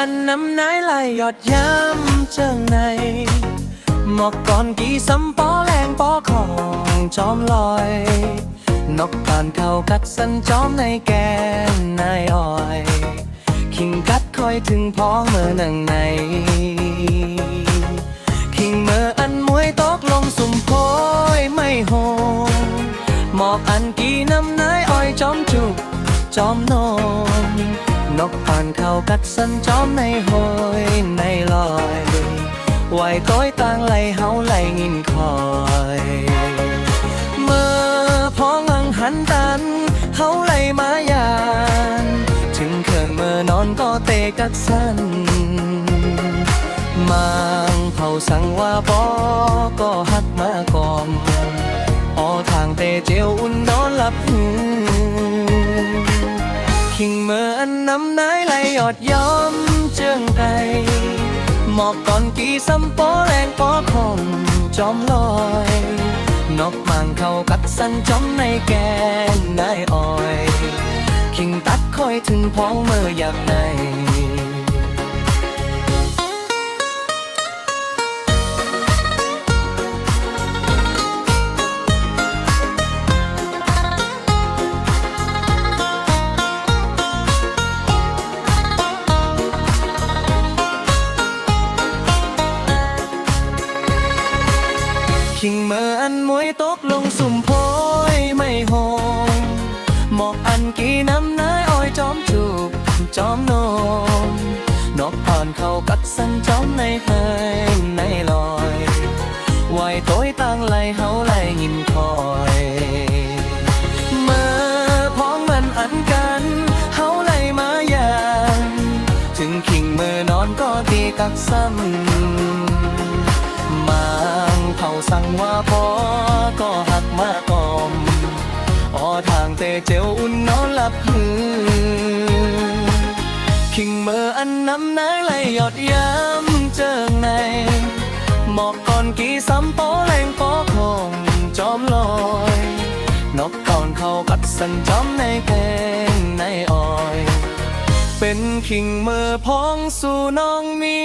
อันน้ำนายไหลหยดย้ำเจิงในหมอกก่อนกี่ซ้ำปอแรงปอของจอมลอยนกผ่านเข้ากัดสันจอมในแกนนายอ้อยคิงกัดคอยถึงพ้องเมื่อนังในคิงเมื่ออันมวยตกลงสุ่มโพยไม่โหงหมอกอันกี่น้ำนายอ้อยจอมจุกจอมนมนกผ่านเข้ากัดสันจอมในโหยในลอยไหวต้อยต่างไหลเฮาไหลงินคอยเมื่อพ้องอังหันตันเฮาไหลมายานถึงเขินเมื่อนอนก็เตะกัดสันมางเผาสั่งว่าก็หักมากอมทางเตะเจียวอุ่นนอนหลับหืคิงเมื่ออันน้ำนายไหลหยอดย้อมเจิงไกหมอกก่อนกี่ซ้ำปอแรงปอของจอมลอยนกมังเข้ากัดสันจอมในแกนนายอ้อยคิงตัดคอยถึงพ้องเมื่ออยากในคิงเมื่ออันมวยตกลงสุ่มโพยไม่โหงหมอกอันกี่น้ำนายอ้อยจอมจูบจอมนมนกผ่านเข้ากัดสันจอมในเฮยในลอยไหวต้อยต่างไหลเฮาไหลยินคอยเมื่อพ้องมันอันกันเฮาไหลมาอย่างถึงคิงเมื่อนอนก็ตีกักซ้ำเขาสั่งว่าก็หักมากอมทางเตะเจียวอุ่นนอนหลับหืคิงเมื่ออันน้ำนายไหลหยดย้ำเจิงในหมอกก่อนกี่ซ้ำปอแรงปอของจอมลอยนกก่อนเขากัดสันจอมในแกงในอ้อยเป็นคิงเมื่อพ้องสู่น้องมี